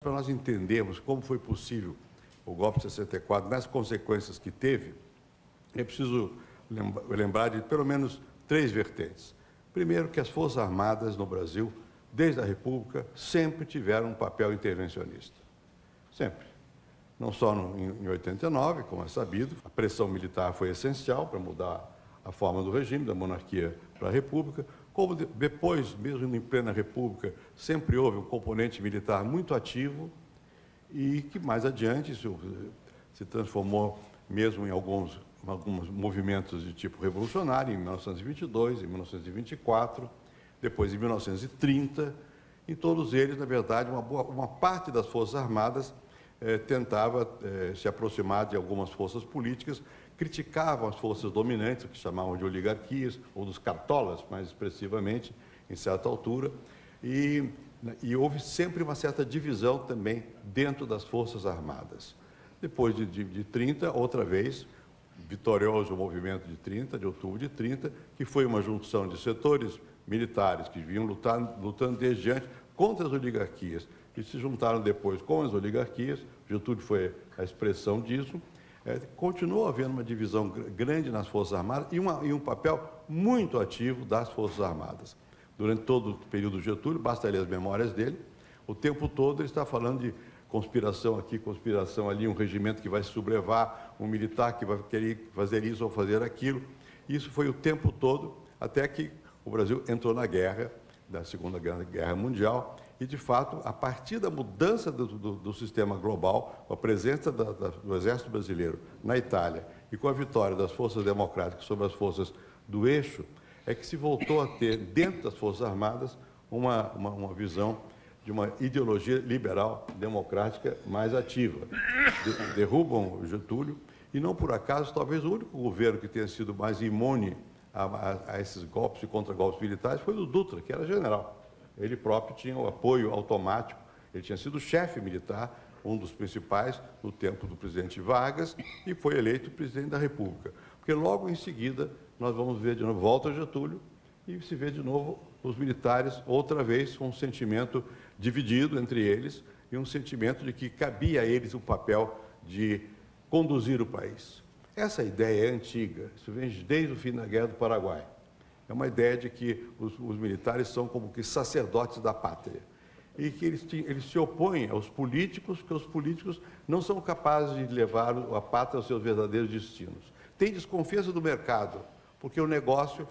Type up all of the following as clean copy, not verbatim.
para nós entendermos como foi possível o golpe de 64, nas consequências que teve, é preciso lembrar de pelo menos 3 vertentes. Primeiro, que as Forças Armadas no Brasil, desde a República, sempre tiveram um papel intervencionista. Sempre. Não só em 89, como é sabido, a pressão militar foi essencial para mudar a forma do regime, da monarquia para a República, como depois, mesmo em plena República, sempre houve um componente militar muito ativo e que mais adiante se transformou mesmo em alguns movimentos de tipo revolucionário, em 1922, em 1924, depois em 1930. Em todos eles, na verdade, uma parte das Forças Armadas tentava se aproximar de algumas forças políticas, criticavam as forças dominantes, o que chamavam de oligarquias, ou dos cartolas, mais expressivamente, em certa altura, e houve sempre uma certa divisão também dentro das Forças Armadas. Depois de 30, outra vez, vitorioso o movimento de outubro de 30, que foi uma junção de setores militares que vinham lutando desde antes contra as oligarquias, que se juntaram depois com as oligarquias, Getúlio foi a expressão disso. Continuou havendo uma divisão grande nas Forças Armadas e um papel muito ativo das Forças Armadas. Durante todo o período Getúlio, basta ler as memórias dele, o tempo todo ele está falando de conspiração aqui, conspiração ali, um regimento que vai se sublevar, um militar que vai querer fazer isso ou fazer aquilo. Isso foi o tempo todo, até que o Brasil entrou na guerra, da Segunda Guerra Mundial, e, de fato, a partir da mudança do sistema global, com a presença do Exército Brasileiro na Itália e com a vitória das forças democráticas sobre as forças do eixo, é que se voltou a ter, dentro das Forças Armadas, uma visão de uma ideologia liberal, democrática, mais ativa. Derrubam o Getúlio, e não por acaso, talvez o único governo que tenha sido mais imune a esses golpes e contra-golpes militares foi o Dutra, que era general. Ele próprio tinha o apoio automático, ele tinha sido chefe militar, um dos principais no tempo do presidente Vargas, e foi eleito presidente da República. Porque logo em seguida nós vamos ver de novo, volta Getúlio, e se vê de novo os militares, outra vez, com um sentimento dividido entre eles, e um sentimento de que cabia a eles o papel de conduzir o país. Essa ideia é antiga, isso vem desde o fim da Guerra do Paraguai. É uma ideia de que os militares são como que sacerdotes da pátria e que eles se opõem aos políticos, porque os políticos não são capazes de levar a pátria aos seus verdadeiros destinos. Tem desconfiança do mercado, porque o negócio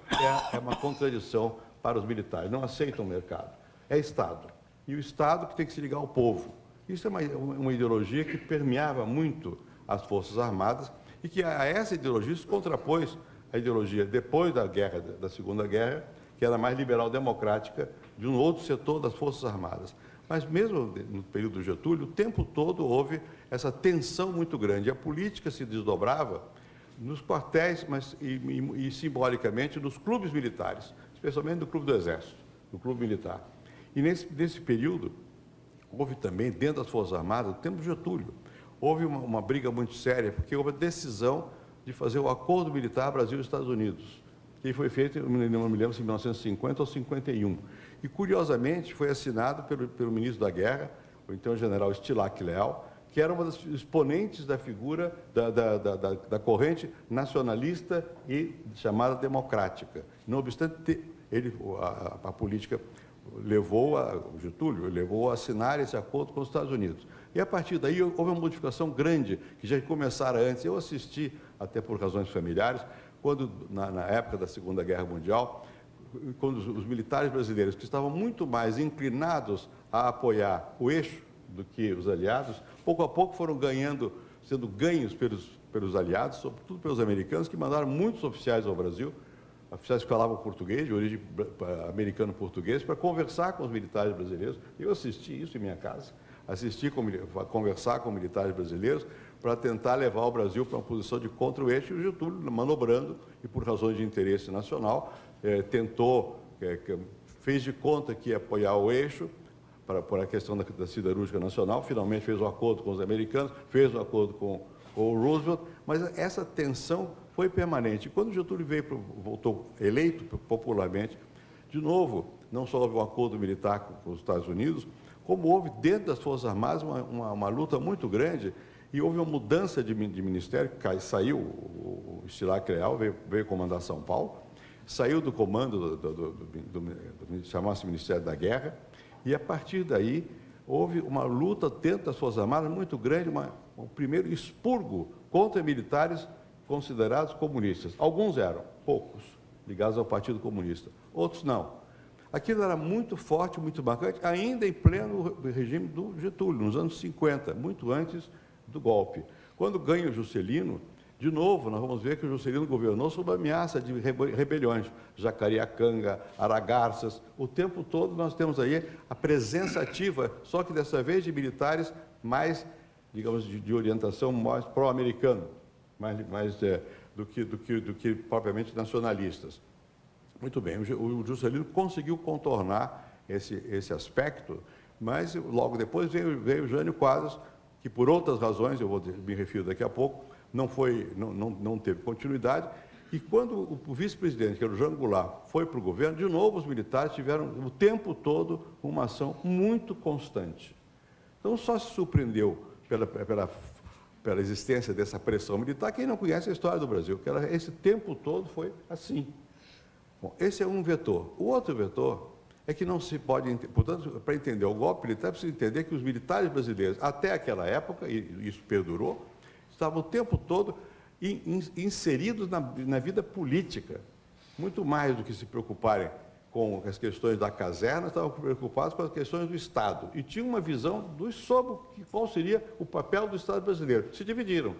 é uma contradição para os militares, não aceitam o mercado. É Estado. E o Estado que tem que se ligar ao povo. Isso é uma ideologia que permeava muito as Forças Armadas e que a essa ideologia se contrapôs a ideologia depois da Segunda Guerra, que era mais liberal-democrática, de um outro setor das Forças Armadas. Mas mesmo no período do Getúlio, o tempo todo houve essa tensão muito grande. A política se desdobrava nos quartéis, e simbolicamente nos clubes militares, especialmente no Clube do Exército, no Clube Militar. E nesse período, houve também, dentro das Forças Armadas, no tempo do Getúlio, houve uma briga muito séria, porque houve a decisão de fazer o acordo militar Brasil e Estados Unidos, que foi feito, não me lembro, se em 1950 ou 51. E, curiosamente, foi assinado pelo ministro da Guerra, o então general Estilac Leal, que era uma das exponentes da figura da corrente nacionalista e chamada democrática. Não obstante, a política o Getúlio levou a assinar esse acordo com os Estados Unidos. E, a partir daí, houve uma modificação grande, que já começara antes. Eu assisti, até por razões familiares, quando, na época da Segunda Guerra Mundial, quando os militares brasileiros, que estavam muito mais inclinados a apoiar o eixo do que os aliados, pouco a pouco foram sendo ganhos pelos aliados, sobretudo pelos americanos, que mandaram muitos oficiais ao Brasil, oficiais que falavam português, de origem americano-português, para conversar com os militares brasileiros. Eu assisti isso em minha casa, conversar com militares brasileiros para tentar levar o Brasil para uma posição de contra o eixo, e o Getúlio, manobrando, e por razões de interesse nacional, fez de conta que ia apoiar o eixo, por a questão da siderúrgica nacional, finalmente fez um acordo com os americanos, fez um acordo com o Roosevelt, mas essa tensão foi permanente. E quando Getúlio voltou eleito popularmente, de novo, não só houve um acordo militar com os Estados Unidos, como houve dentro das Forças Armadas uma luta muito grande e houve uma mudança de ministério, saiu o Estilac Leal, veio comandar São Paulo, saiu do comando do chamado Ministério da Guerra, e a partir daí houve uma luta dentro das Forças Armadas muito grande, um primeiro expurgo contra militares considerados comunistas. Alguns eram, poucos, ligados ao Partido Comunista, outros não. Aquilo era muito forte, muito marcante, ainda em pleno regime do Getúlio, nos anos 50, muito antes do golpe. Quando ganha o Juscelino, de novo, nós vamos ver que o Juscelino governou sob ameaça de rebeliões, Jacareacanga, Aragarças, o tempo todo nós temos aí a presença ativa, só que dessa vez de militares mais, digamos, de orientação mais pró-americana, do que propriamente nacionalistas. Muito bem, o Juscelino conseguiu contornar esse aspecto, mas logo depois veio o Jânio Quadros, que por outras razões, eu me refiro daqui a pouco, não teve continuidade, e quando o vice-presidente, que era o Jean Goulart, foi para o governo, de novo os militares tiveram o tempo todo uma ação muito constante. Então só se surpreendeu pela existência dessa pressão militar quem não conhece a história do Brasil, que esse tempo todo foi assim. Bom, esse é um vetor. O outro vetor é que não se pode, portanto, para entender o golpe militar, precisa entender que os militares brasileiros, até aquela época, e isso perdurou, estavam o tempo todo inseridos na vida política, muito mais do que se preocuparem com as questões da caserna, estavam preocupados com as questões do Estado, e tinham uma visão sobre qual seria o papel do Estado brasileiro. Se dividiram.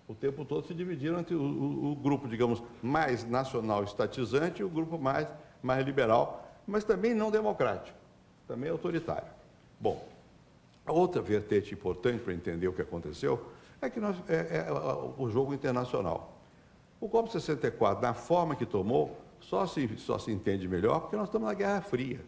O tempo todo se dividiram entre o grupo, digamos, mais nacional estatizante e o grupo mais liberal, mas também não democrático, também autoritário. Bom, a outra vertente importante para entender o que aconteceu é que o jogo internacional. O golpe de 64, na forma que tomou, só se entende melhor porque nós estamos na Guerra Fria.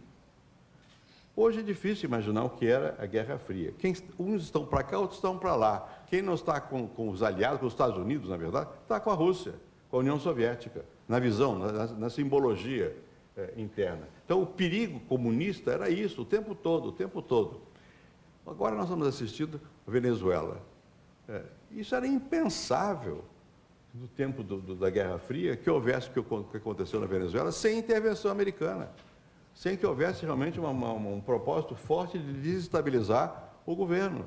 Hoje é difícil imaginar o que era a Guerra Fria. Uns estão para cá, outros estão para lá. Quem não está com os aliados, com os Estados Unidos, na verdade, está com a Rússia, com a União Soviética, na visão, na simbologia interna. Então, o perigo comunista era isso, o tempo todo, o tempo todo. Agora nós estamos assistindo a Venezuela. Isso era impensável no tempo da Guerra Fria, que houvesse o que aconteceu na Venezuela sem intervenção americana, sem que houvesse realmente um propósito forte de desestabilizar o governo.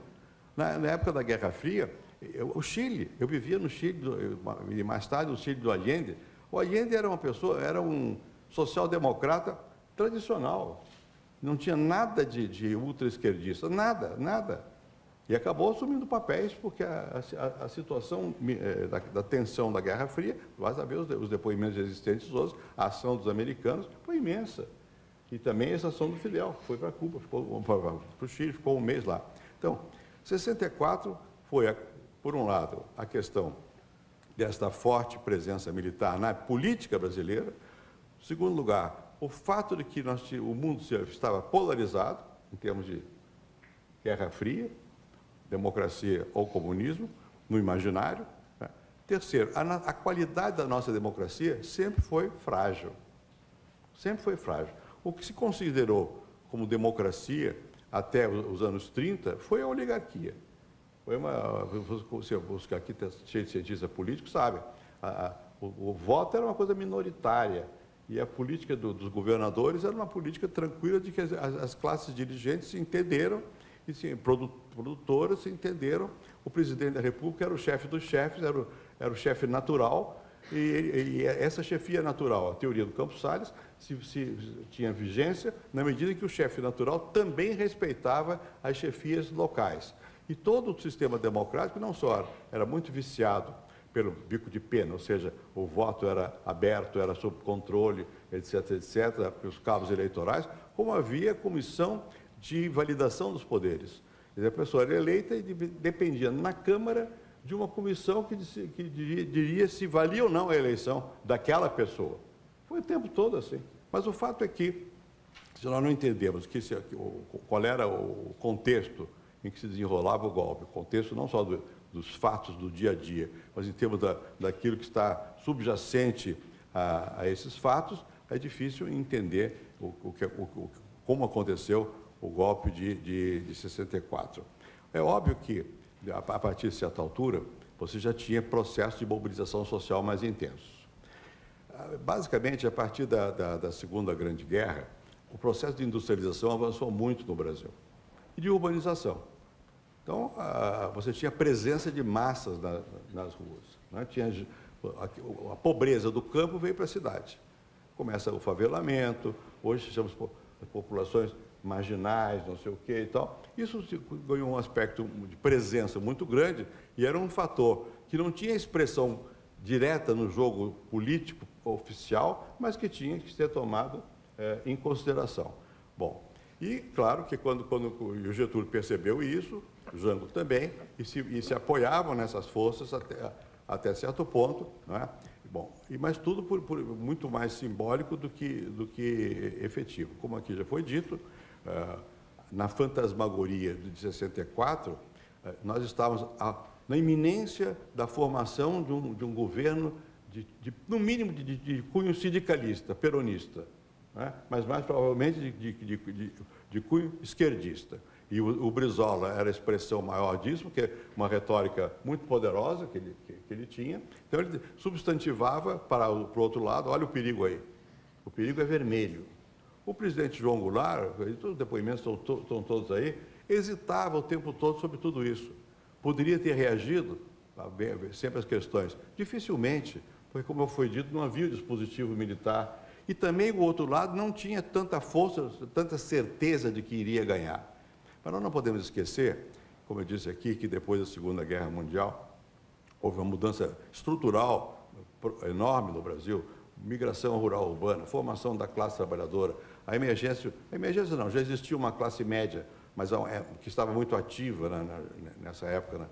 Na época da Guerra Fria, o Chile, eu vivia no Chile, e mais tarde no Chile do Allende. O Allende era um social-democrata tradicional, não tinha nada de ultra-esquerdista, nada. E acabou assumindo papéis, porque a situação da tensão da Guerra Fria, vai saber os depoimentos existentes hoje, a ação dos americanos foi imensa. E também essa ação do Fidel, que foi para Cuba, para o Chile, ficou um mês lá. Então, 64 foi, por um lado, a questão desta forte presença militar na política brasileira. Em segundo lugar, o fato de que o mundo estava polarizado, em termos de Guerra Fria, democracia ou comunismo, no imaginário. Né? Terceiro, a qualidade da nossa democracia sempre foi frágil. Sempre foi frágil. O que se considerou como democracia até os anos 30 foi a oligarquia. Você busca aqui, está cheio de cientistas políticos, sabe? O voto era uma coisa minoritária e a política dos governadores era uma política tranquila de que as classes dirigentes se entenderam e produtoras se entenderam. O presidente da República era o chefe dos chefes, era o chefe natural, e essa chefia natural, a teoria do Campos Salles, tinha vigência na medida em que o chefe natural também respeitava as chefias locais. E todo o sistema democrático não só era muito viciado pelo bico de pena, ou seja, o voto era aberto, era sob controle, etc., pelos cabos eleitorais, como havia comissão de validação dos poderes. A pessoa era eleita e dependia na Câmara de uma comissão que diria se valia ou não a eleição daquela pessoa. Foi o tempo todo assim. Mas o fato é que, se nós não entendemos qual era o contexto em que se desenrolava o golpe, o contexto não só dos fatos do dia a dia, mas em termos daquilo que está subjacente a esses fatos, é difícil entender como aconteceu o golpe de 64. É óbvio que, a partir de certa altura, você já tinha processos de mobilização social mais intensos. Basicamente, a partir da Segunda Grande Guerra, o processo de industrialização avançou muito no Brasil, e de urbanização. Então, você tinha presença de massas nas ruas, né? A pobreza do campo veio para a cidade. Começa o favelamento, hoje chamamos populações marginais, não sei o quê e tal. Isso ganhou um aspecto de presença muito grande e era um fator que não tinha expressão direta no jogo político oficial, mas que tinha que ser tomado em consideração. Bom, e claro que quando o Getúlio percebeu isso, o Jango também, e se apoiavam nessas forças até certo ponto, não é? Bom, mas tudo por muito mais simbólico do que efetivo. Como aqui já foi dito, na fantasmagoria de 64, nós estávamos na iminência da formação de um governo, no mínimo, de cunho sindicalista, peronista, né? Mas mais provavelmente de cunho esquerdista. E o Brizola era a expressão maior disso, porque é uma retórica muito poderosa que ele tinha. Então, ele substantivava para o outro lado: olha o perigo aí, o perigo é vermelho. O presidente João Goulart, os depoimentos estão todos aí, hesitava o tempo todo sobre tudo isso. Poderia ter reagido, sempre as questões, dificilmente, porque, como foi dito, não havia dispositivo militar. E também o outro lado não tinha tanta força, tanta certeza de que iria ganhar. Mas nós não podemos esquecer, como eu disse aqui, que depois da Segunda Guerra Mundial, houve uma mudança estrutural enorme no Brasil, migração rural urbana, formação da classe trabalhadora, a emergência não, já existia uma classe média, mas que estava muito ativa nessa época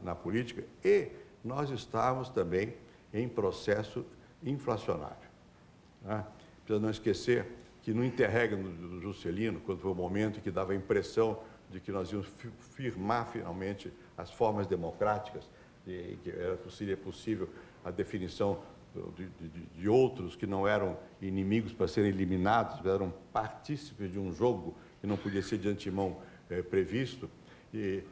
na política, e nós estávamos também em processo inflacionário. Né? Precisa não esquecer que no interregno do Juscelino, quando foi o momento em que dava a impressão de que nós íamos firmar finalmente as formas democráticas, e que seria possível a definição de outros que não eram inimigos para serem eliminados, eram partícipes de um jogo que não podia ser de antemão previsto. E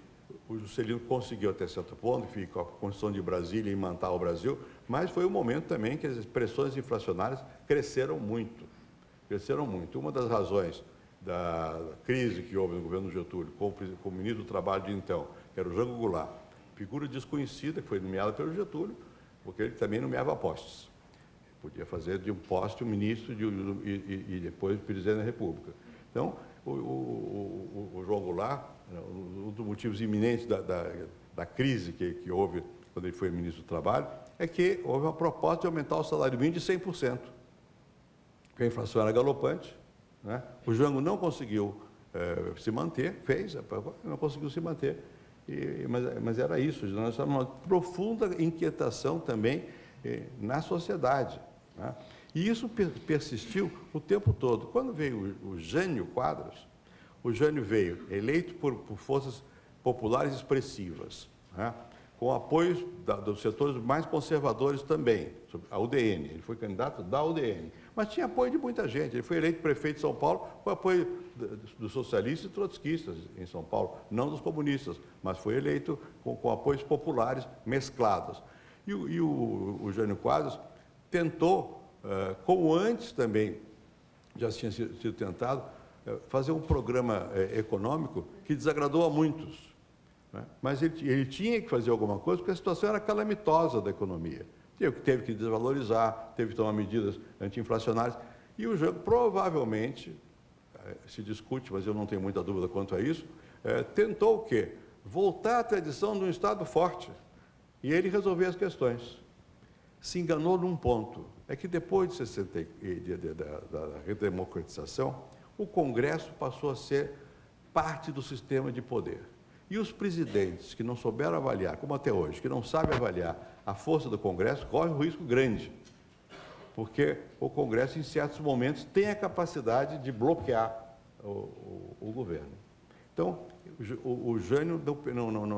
o Juscelino conseguiu até certo ponto, com a Constituição de Brasília, imantar o Brasil, mas foi um momento também que as pressões inflacionárias cresceram muito. Cresceram muito. Uma das razões da crise que houve no governo Getúlio, com o ministro do Trabalho de então, que era o Jango Goulart, figura desconhecida, que foi nomeada pelo Getúlio, porque ele também nomeava postes. Podia fazer de um poste um ministro e depois o presidente da República. Então, o João Goulart, um dos motivos iminentes da crise que houve quando ele foi ministro do Trabalho, é que houve uma proposta de aumentar o salário mínimo de 100%. Porque a inflação era galopante, né? O Jango não conseguiu se manter, não conseguiu se manter, mas era isso, nós estávamos numa profunda inquietação também na sociedade, né? E isso persistiu o tempo todo. Quando veio o Jânio Quadros, o Jânio veio eleito por forças populares expressivas, né? Com apoio dos setores mais conservadores também, a UDN, ele foi candidato da UDN, mas tinha apoio de muita gente. Ele foi eleito prefeito de São Paulo com apoio dos socialistas e trotskistas em São Paulo, não dos comunistas, mas foi eleito com apoios populares mesclados. E o Jânio Quadros tentou, como antes também já tinha sido tentado, fazer um programa econômico que desagradou a muitos, né? Mas ele tinha que fazer alguma coisa, porque a situação era calamitosa da economia. Teve que desvalorizar, teve que tomar medidas anti-inflacionárias. E o Jango provavelmente, se discute, mas eu não tenho muita dúvida quanto a isso, tentou o quê? Voltar à tradição de um Estado forte. E ele resolver as questões. Se enganou num ponto, é que depois da redemocratização, o Congresso passou a ser parte do sistema de poder. E os presidentes que não souberam avaliar, como até hoje, que não sabem avaliar a força do Congresso, correm um risco grande, porque o Congresso, em certos momentos, tem a capacidade de bloquear o governo. Então, o Jânio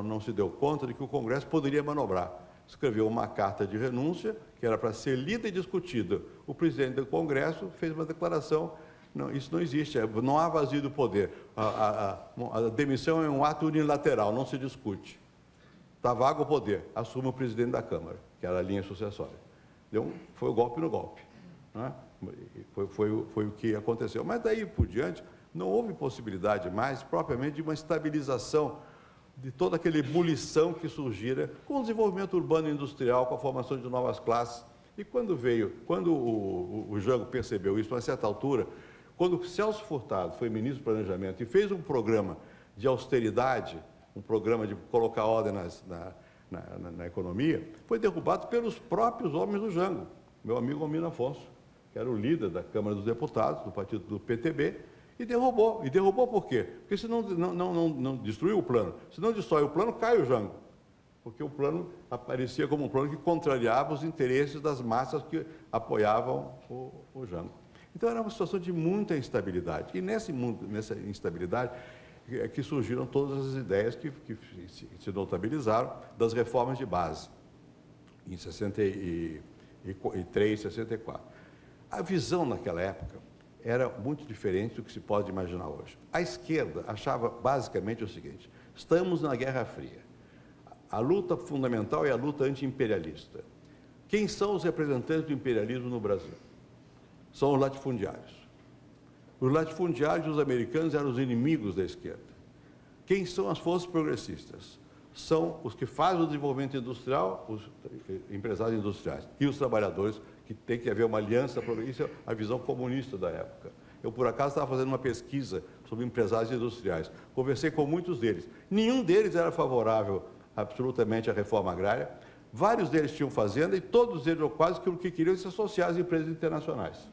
não se deu conta de que o Congresso poderia manobrar. Escreveu uma carta de renúncia, que era para ser lida e discutida. O presidente do Congresso fez uma declaração Não, isso não existe, não há vazio do poder. A demissão é um ato unilateral, não se discute. Está vago o poder, assume o presidente da Câmara, que era a linha sucessória. Foi o golpe no golpe. Né? Foi o que aconteceu. Mas daí por diante, não houve possibilidade mais, propriamente, de uma estabilização de toda aquela ebulição que surgira com o desenvolvimento urbano e industrial, com a formação de novas classes. E quando o Jango percebeu isso, a certa altura, quando o Celso Furtado foi ministro do Planejamento e fez um programa de austeridade, um programa de colocar ordem na economia, foi derrubado pelos próprios homens do Jango. Meu amigo Almino Afonso, que era o líder da Câmara dos Deputados, do partido do PTB, e derrubou. E derrubou por quê? Porque se não destruiu o plano. Se não destrói o plano, cai o Jango. Porque o plano aparecia como um plano que contrariava os interesses das massas que apoiavam o Jango. Então, era uma situação de muita instabilidade. E nessa instabilidade é que surgiram todas as ideias que se notabilizaram das reformas de base, em 63, 64. A visão naquela época era muito diferente do que se pode imaginar hoje. A esquerda achava basicamente o seguinte: estamos na Guerra Fria. A luta fundamental é a luta anti-imperialista. Quem são os representantes do imperialismo no Brasil? São os latifundiários. Os latifundiários e os americanos eram os inimigos da esquerda. Quem são as forças progressistas? São os que fazem o desenvolvimento industrial, os empresários industriais, e os trabalhadores, que tem que haver uma aliança progressista. Isso é a visão comunista da época. Eu, por acaso, estava fazendo uma pesquisa sobre empresários industriais. Conversei com muitos deles. Nenhum deles era favorável absolutamente à reforma agrária. Vários deles tinham fazenda e todos eles, ou quase, que o que queriam se associar às empresas internacionais.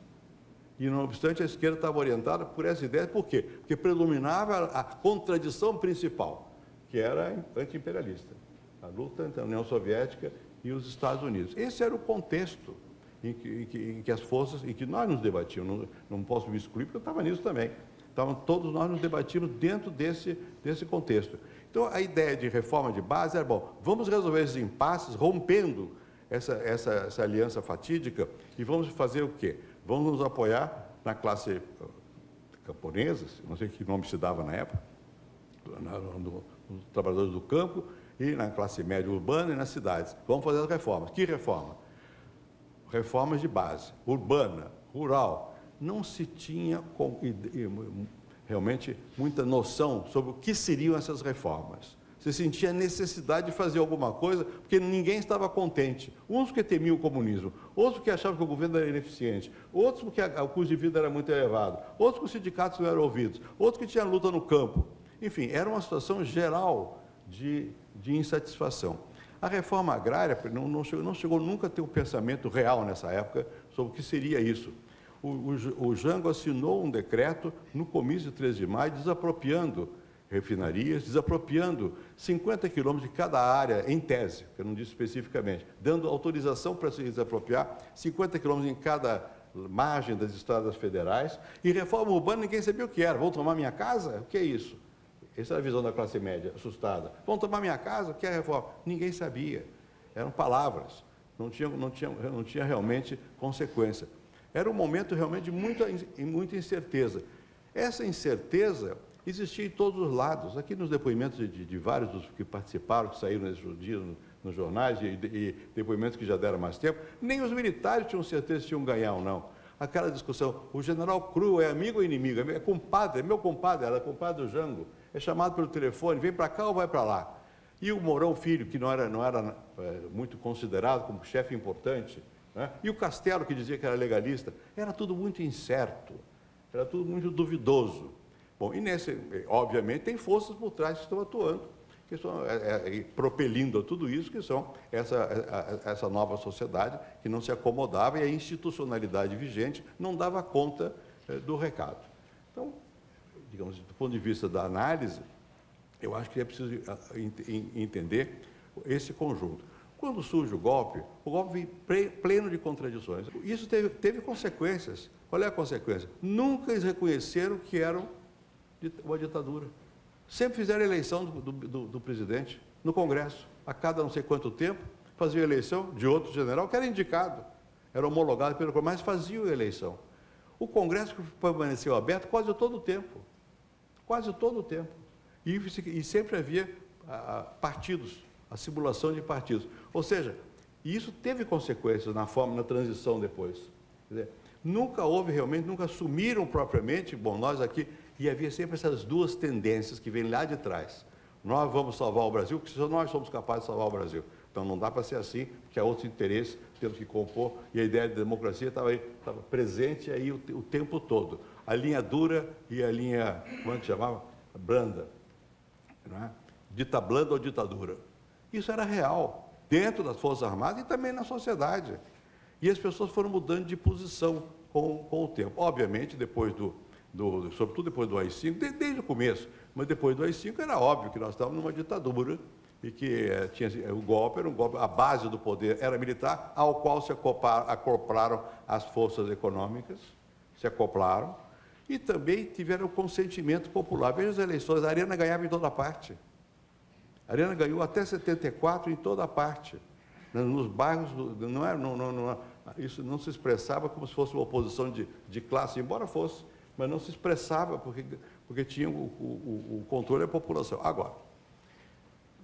E, não obstante, a esquerda estava orientada por essa ideia. Por quê? Porque predominava a contradição principal, que era anti-imperialista, a luta entre a União Soviética e os Estados Unidos. Esse era o contexto em que as forças, em que nós nos debatíamos. Não posso me excluir, porque eu estava nisso também. Então, todos nós nos debatíamos dentro desse contexto. Então, a ideia de reforma de base era, bom, vamos resolver esses impasses rompendo essa aliança fatídica e vamos fazer o quê? Vamos nos apoiar na classe camponesa, não sei que nome se dava na época, nos trabalhadores do campo e na classe média urbana e nas cidades. Vamos fazer as reformas. Que reforma? Reformas de base, urbana, rural. Não se tinha realmente muita noção sobre o que seriam essas reformas. Se sentia a necessidade de fazer alguma coisa, porque ninguém estava contente. Uns porque temiam o comunismo, outros porque achavam que o governo era ineficiente, outros porque o custo de vida era muito elevado, outros que os sindicatos não eram ouvidos, outros que tinha luta no campo. Enfim, era uma situação geral de insatisfação. A reforma agrária não chegou nunca a ter um pensamento real nessa época sobre o que seria isso. O Jango assinou um decreto no comício de 13 de maio, desapropriando refinarias, desapropriando 50 quilômetros de cada área, em tese, que eu não disse especificamente, dando autorização para se desapropriar 50 quilômetros em cada margem das estradas federais, e reforma urbana ninguém sabia o que era. Vão tomar minha casa? O que é isso? Essa era a visão da classe média, assustada. Vão tomar minha casa? O que é reforma? Ninguém sabia. Eram palavras, não tinha realmente consequência. Era um momento realmente de muita incerteza. Essa incerteza existia em todos os lados. Aqui nos depoimentos de vários dos que participaram, que saíram nesses dias nos jornais, e depoimentos que já deram mais tempo, nem os militares tinham certeza se iam ganhar ou não. Aquela discussão, o general Cru é amigo ou inimigo? É compadre, é meu compadre, era compadre do Jango. É chamado pelo telefone, vem para cá ou vai para lá? E o Mourão Filho, que não era muito considerado como chefe importante, né? E o Castelo, que dizia que era legalista, era tudo muito incerto, era tudo muito duvidoso. Bom, e obviamente, tem forças por trás que estão atuando, que estão propelindo tudo isso, que são essa nova sociedade que não se acomodava e a institucionalidade vigente não dava conta do recado. Então, digamos, do ponto de vista da análise, eu acho que é preciso entender esse conjunto. Quando surge o golpe vem pleno de contradições. Isso teve consequências. Qual é a consequência? Nunca eles reconheceram que eram uma ditadura. Sempre fizeram eleição do presidente no Congresso. A cada não sei quanto tempo, faziam eleição de outro general que era indicado, era homologado pelo Congresso, mas faziam eleição. O Congresso permaneceu aberto quase todo o tempo. Quase todo o tempo. E sempre havia partidos, a simulação de partidos. Ou seja, isso teve consequências na transição depois. Quer dizer, nunca houve realmente, nunca assumiram propriamente, bom, nós aqui, e havia sempre essas duas tendências que vêm lá de trás. Nós vamos salvar o Brasil, porque só nós somos capazes de salvar o Brasil. Então não dá para ser assim, porque há outros interesses, temos que compor, e a ideia de democracia estava presente aí o tempo todo. A linha dura e a linha, como é que chamava? Branda. Não é? Dita blanda ou ditadura. Isso era real, dentro das Forças Armadas e também na sociedade. E as pessoas foram mudando de posição com o tempo. Obviamente, depois sobretudo depois do AI-5, desde o começo, mas depois do AI-5 era óbvio que nós estávamos numa ditadura e que o golpe era um golpe, a base do poder era militar, ao qual se acoplaram as forças econômicas, se acoplaram, e também tiveram o consentimento popular. Veja as eleições, a Arena ganhava em toda parte. A Arena ganhou até 74 em toda parte. Nos bairros, isso não se expressava como se fosse uma oposição de classe, embora fosse, mas não se expressava porque tinha o controle da população. Agora,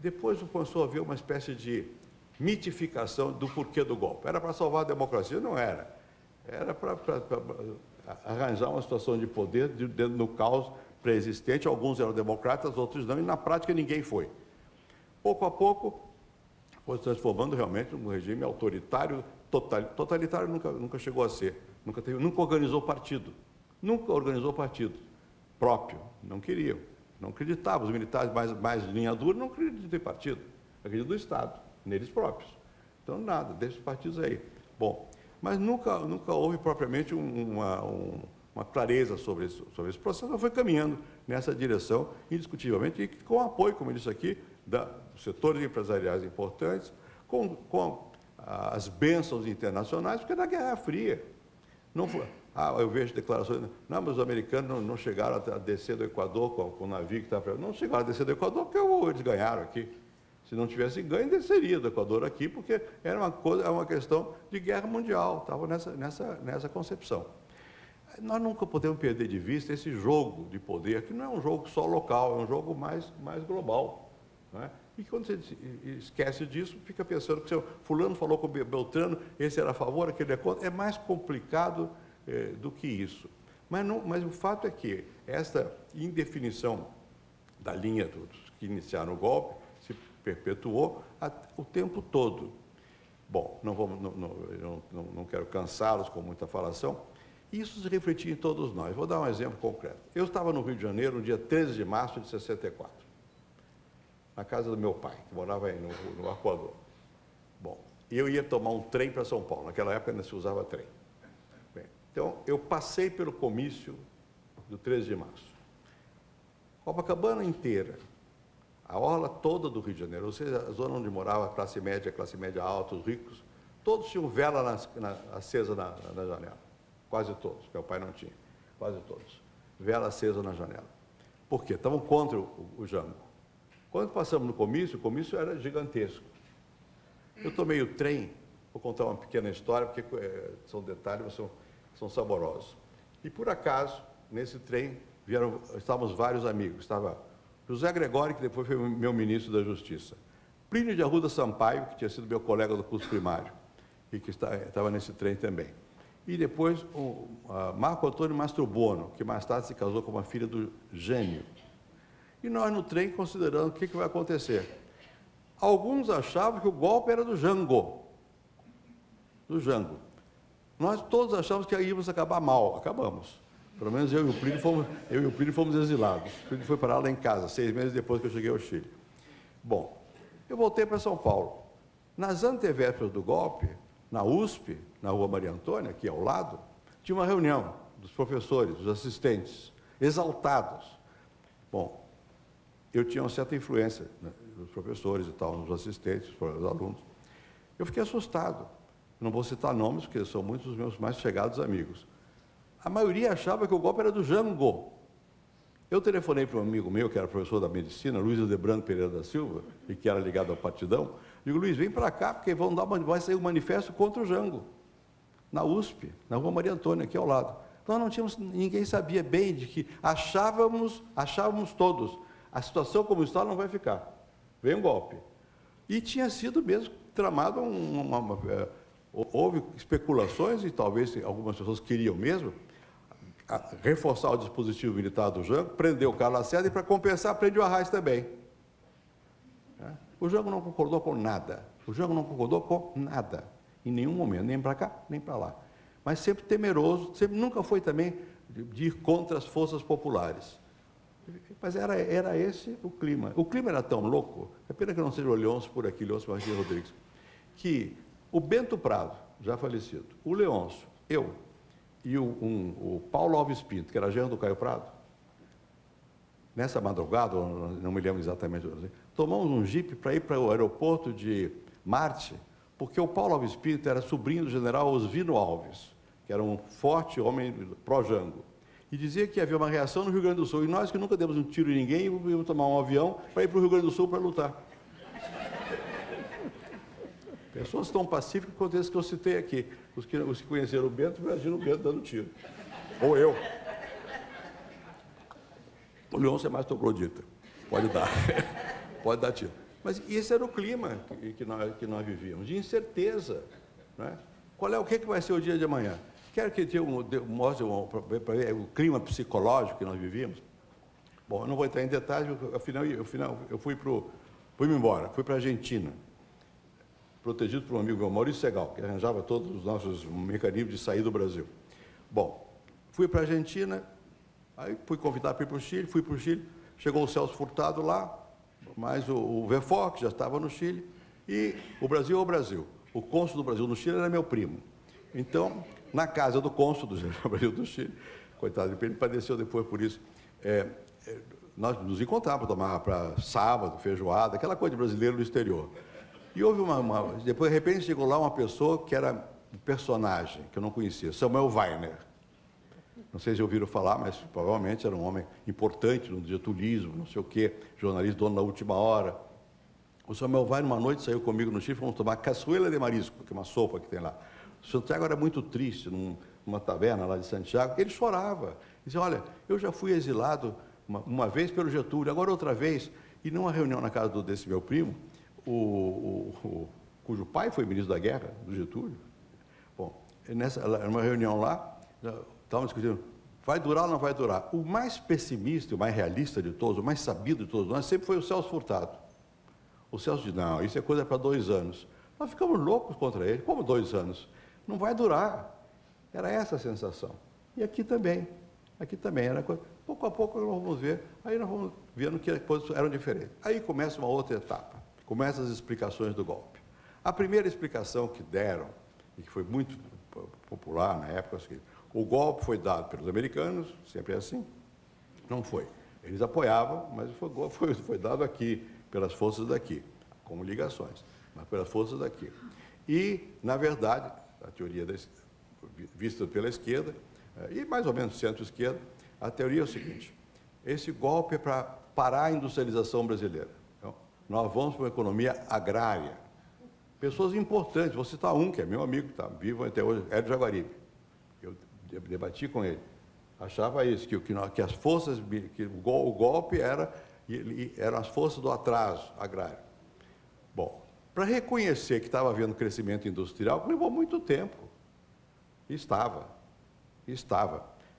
depois começou a haver uma espécie de mitificação do porquê do golpe. Era para salvar a democracia? Não era. Era para arranjar uma situação de poder dentro do caos pré-existente. Alguns eram democratas, outros não, e na prática ninguém foi. Pouco a pouco, foi se transformando realmente num regime autoritário, totalitário nunca chegou a ser, nunca organizou partido. Nunca organizou partido próprio, não queriam, não acreditavam. Os militares mais linha dura não acreditam em partido, acreditam no Estado, neles próprios. Então, nada, deixa os partidos aí. Bom, mas nunca houve propriamente uma clareza sobre esse processo, mas foi caminhando nessa direção, indiscutivelmente, e com apoio, como eu disse aqui, dos setores empresariais importantes, com as bênçãos internacionais, porque na Guerra Fria não foi. Eu vejo declarações, não, mas os americanos não chegaram a descer do Equador com o navio que estava... Não chegaram a descer do Equador porque eles ganharam aqui. Se não tivessem ganho, desceria do Equador aqui, porque era uma questão de guerra mundial, estava nessa concepção. Nós nunca podemos perder de vista esse jogo de poder, que não é um jogo só local, é um jogo mais global. Não é? E quando você esquece disso, fica pensando que fulano falou com o Beltrano, esse era a favor, aquele é contra. É mais complicado do que isso. Mas o fato é que essa indefinição da linha dos que iniciaram o golpe se perpetuou o tempo todo. Bom, não quero cansá-los com muita falação. Isso se refletia em todos nós. Vou dar um exemplo concreto. Eu estava no Rio de Janeiro no dia 13 de março de 64, na casa do meu pai, que morava aí no Arcoador. Bom, eu ia tomar um trem para São Paulo. Naquela época ainda se usava trem. Bem, então, eu passei pelo comício do 13 de março. Copacabana inteira, a orla toda do Rio de Janeiro, ou seja, a zona onde morava a classe média alta, os ricos, todos tinham vela acesa na janela. Quase todos, meu pai não tinha, quase todos. Vela acesa na janela. Por quê? Estavam contra o Jango. Quando passamos no comício, o comício era gigantesco. Eu tomei o trem, vou contar uma pequena história, porque são detalhes, mas são saborosos. E, por acaso, nesse trem, estávamos vários amigos. Estava José Gregório, que depois foi meu ministro da Justiça. Plínio de Arruda Sampaio, que tinha sido meu colega do curso primário, e que estava nesse trem também. E depois o Marco Antônio Mastrobuono, que mais tarde se casou com uma filha do Gênio. E nós no trem considerando o que vai acontecer. Alguns achavam que o golpe era do Jango. Do Jango. Nós todos achávamos que íamos acabar mal. Acabamos. Pelo menos eu e o Plínio fomos exilados. O Plínio foi parar lá em casa, 6 meses depois que eu cheguei ao Chile. Bom, eu voltei para São Paulo. Nas antevésperas do golpe, na USP, na Rua Maria Antônia, aqui ao lado, tinha uma reunião dos professores, dos assistentes, exaltados. Bom, eu tinha uma certa influência, né, dos professores e tal, nos assistentes, nos alunos. Eu fiquei assustado. Não vou citar nomes, porque são muitos dos meus mais chegados amigos. A maioria achava que o golpe era do Jango. Eu telefonei para um amigo meu, que era professor da medicina, Luiz Aldebrando Pereira da Silva, e que era ligado ao Partidão. Digo, Luiz, vem para cá, porque vai sair um manifesto contra o Jango, na USP, na Rua Maria Antônia, aqui ao lado. Nós não tínhamos, ninguém sabia bem de que achávamos todos, a situação como está não vai ficar. Vem um golpe. E tinha sido mesmo tramado houve especulações, e talvez algumas pessoas queriam mesmo, reforçar o dispositivo militar do Jango, prender o Carlos Lacerda e, para compensar, prende o Arraes também. O Jango não concordou com nada. O Jango não concordou com nada, em nenhum momento, nem para cá, nem para lá. Mas sempre temeroso, nunca foi também de ir contra as forças populares. Mas era esse o clima. O clima era tão louco, é pena que não seja o Leôncio por aqui, Leôncio Martins Rodrigues, que o Bento Prado, já falecido, o Leôncio, eu e o Paulo Alves Pinto, que era genro do Caio Prado, nessa madrugada, não me lembro exatamente, tomamos um jipe para ir para o aeroporto de Marte, porque o Paulo Alves Pinto era sobrinho do general Osvino Alves, que era um forte homem pró-Jango, e dizia que havia uma reação no Rio Grande do Sul, e nós que nunca demos um tiro em ninguém, íamos tomar um avião para ir para o Rio Grande do Sul para lutar. Pessoas tão pacíficas quanto esse que eu citei aqui. Os que conheceram o Bento, imaginam o Bento dando tiro. Ou eu. O Leôncio é mais troglodita. Pode dar. Pode dar tiro. Mas esse era o clima que nós vivíamos, de incerteza. Né? O que vai ser o dia de amanhã? Quero que mostre para ver o clima psicológico que nós vivíamos. Bom, eu não vou entrar em detalhes, afinal eu fui-me embora, fui para a Argentina, protegido por um amigo meu, Maurício Segal, que arranjava todos os nossos mecanismos de sair do Brasil. Bom, fui para a Argentina, aí fui convidado para ir para o Chile, fui para o Chile, chegou o Celso Furtado lá, mais o Verfó, que já estava no Chile, e o Brasil é o Brasil. O cônsul do Brasil no Chile era meu primo. Então, na casa do cônsul do Brasil do Chile, coitado, ele padeceu depois por isso, nós nos encontrávamos, tomava para sábado, feijoada, aquela coisa de brasileiro no exterior. E houve depois, de repente, chegou lá uma pessoa que era um personagem, que eu não conhecia, Samuel Weiner. Não sei se ouviram falar, mas provavelmente era um homem importante no getulismo, não sei o quê, jornalista, dono da Última Hora. O Samuel Weiner, uma noite, saiu comigo no Chile, fomos tomar caçuela de marisco, que é uma sopa que tem lá. O Santiago era muito triste, numa taverna lá de Santiago, ele chorava. Dizia, olha, eu já fui exilado uma vez pelo Getúlio, agora outra vez, e numa reunião na casa desse meu primo, cujo pai foi ministro da guerra, do Getúlio. Bom, numa reunião lá, estavam discutindo, vai durar ou não vai durar? O mais pessimista, o mais realista de todos, o mais sabido de todos nós, sempre foi o Celso Furtado. O Celso disse, não, isso é coisa para 2 anos. Nós ficamos loucos contra ele, como 2 anos? Não vai durar. Era essa a sensação. E aqui também era coisa. Pouco a pouco nós vamos ver, aí nós vamos vendo que as coisas eram diferentes. Aí começa uma outra etapa, começam as explicações do golpe. A primeira explicação que deram, e que foi muito popular na época, é o golpe foi dado pelos americanos, sempre é assim, não foi. Eles apoiavam, mas foi dado aqui, pelas forças daqui, como ligações, mas pelas forças daqui. E, na verdade, a teoria vista pela esquerda, e mais ou menos centro-esquerda, a teoria é o seguinte, esse golpe é para parar a industrialização brasileira. Então, nós vamos para uma economia agrária. Pessoas importantes, vou citar um, que é meu amigo, que está vivo até hoje, Hélio Jaguaribe. Eu debati com ele. Achava isso, que as forças, que o golpe eram as forças do atraso agrário. Bom, para reconhecer que estava havendo crescimento industrial, levou muito tempo. Estava.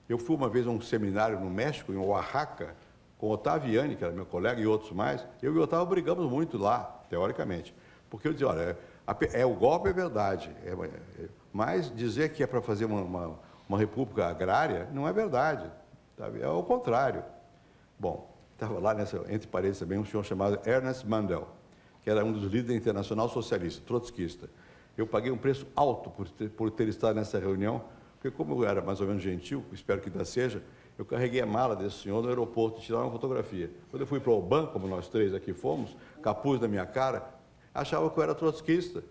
Eu fui uma vez a um seminário no México, em Oaxaca, com Otaviani, que era meu colega, e outros mais. Eu e o Otávio brigamos muito lá, teoricamente. Porque eu dizia, olha, o golpe é verdade, mas dizer que é para fazer uma república agrária não é verdade, sabe? É o contrário. Bom, estava lá, entre parênteses também, um senhor chamado Ernest Mandel, que era um dos líderes internacional socialista, trotskista. Eu paguei um preço alto por ter estado nessa reunião, porque como eu era mais ou menos gentil, espero que ainda seja, eu carreguei a mala desse senhor no aeroporto, tirar uma fotografia. Quando eu fui para o Oban, como nós 3 aqui fomos, capuz na minha cara, achava que eu era trotskista.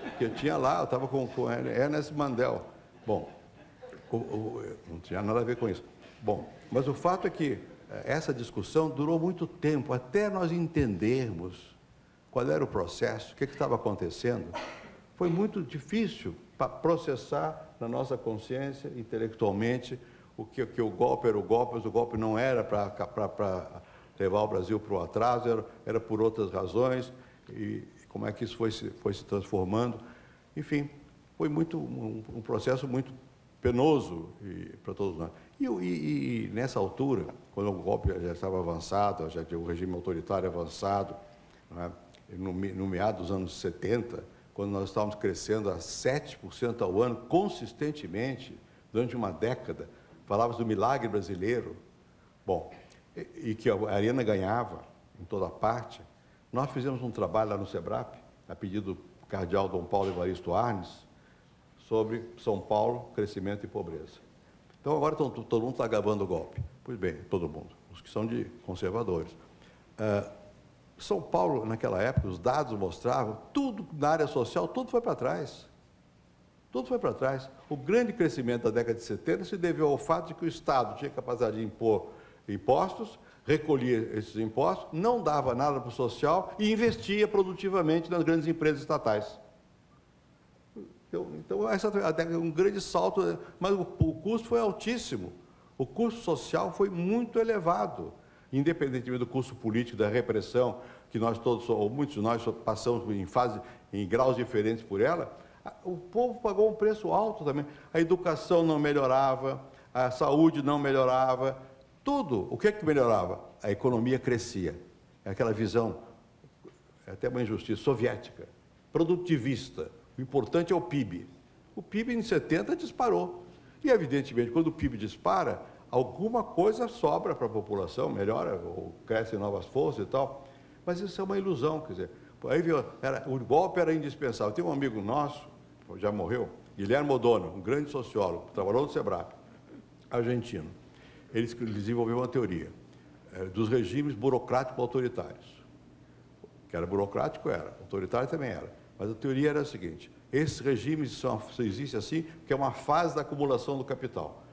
Porque eu tinha lá, eu estava com Ernest Mandel. Bom, não tinha nada a ver com isso. Bom, mas o fato é que essa discussão durou muito tempo, até nós entendermos qual era o processo, o que estava acontecendo, foi muito difícil para processar na nossa consciência, intelectualmente, que o golpe era o golpe, mas o golpe não era para levar o Brasil para o atraso, era por outras razões, e como é que isso foi se transformando. Enfim, foi um processo muito penoso para todos nós. E nessa altura, quando o golpe já estava avançado, já tinha o regime autoritário avançado, né, no meado dos anos 70, quando nós estávamos crescendo a 7% ao ano, consistentemente, durante uma década, falávamos do milagre brasileiro, bom, e que a Arena ganhava em toda parte, nós fizemos um trabalho lá no SEBRAP, a pedido do cardeal Dom Paulo Evaristo Arnes, sobre São Paulo, crescimento e pobreza. Então, agora todo mundo está gravando o golpe. Pois bem, todo mundo, os que são de conservadores. São Paulo, naquela época, os dados mostravam, tudo na área social, tudo foi para trás. Tudo foi para trás. O grande crescimento da década de 70 se deveu ao fato de que o Estado tinha capacidade de impor impostos, recolhia esses impostos, não dava nada para o social e investia produtivamente nas grandes empresas estatais. Então essa é um grande salto, mas o custo foi altíssimo. O custo social foi muito elevado, independentemente do custo político, da repressão, que nós todos, ou muitos de nós, passamos em graus diferentes por ela. O povo pagou um preço alto também. A educação não melhorava, a saúde não melhorava, tudo. O que é que melhorava? A economia crescia. É aquela visão, é até uma injustiça, soviética, produtivista. O importante é o PIB. O PIB em 70 disparou. E, evidentemente, quando o PIB dispara, alguma coisa sobra para a população, melhora, ou crescem novas forças e tal. Mas isso é uma ilusão, quer dizer. Aí, o golpe era indispensável. Tem um amigo nosso, já morreu, Guilherme Odono, um grande sociólogo, trabalhou no SEBRAP, argentino. Ele desenvolveu uma teoria dos regimes burocráticos autoritários. Que era burocrático, era. Autoritário também era. Mas a teoria era a seguinte: esses regimes só existem assim porque é uma fase da acumulação do capital.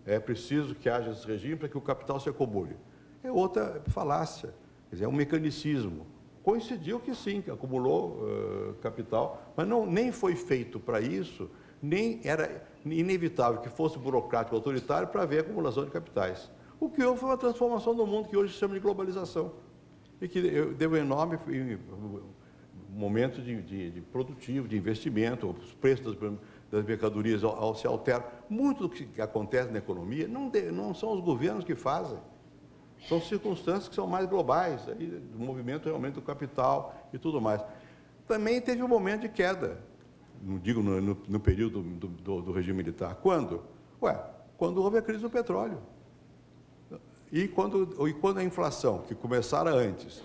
É preciso que haja esse regime para que o capital se acumule. É outra falácia, quer dizer, é um mecanicismo. Coincidiu que sim, que acumulou capital, mas nem foi feito para isso, nem era inevitável que fosse burocrático autoritário para haver acumulação de capitais. O que houve foi uma transformação do mundo que hoje se chama de globalização e que deu um enorme momento de produtivo, de investimento, os preços das mercadorias se alteram. Muito do que acontece na economia não são os governos que fazem, são circunstâncias que são mais globais, aí, do movimento realmente do capital e tudo mais. Também teve um momento de queda, não digo no período do regime militar. Quando? Quando houve a crise do petróleo. E quando a inflação, que começara antes,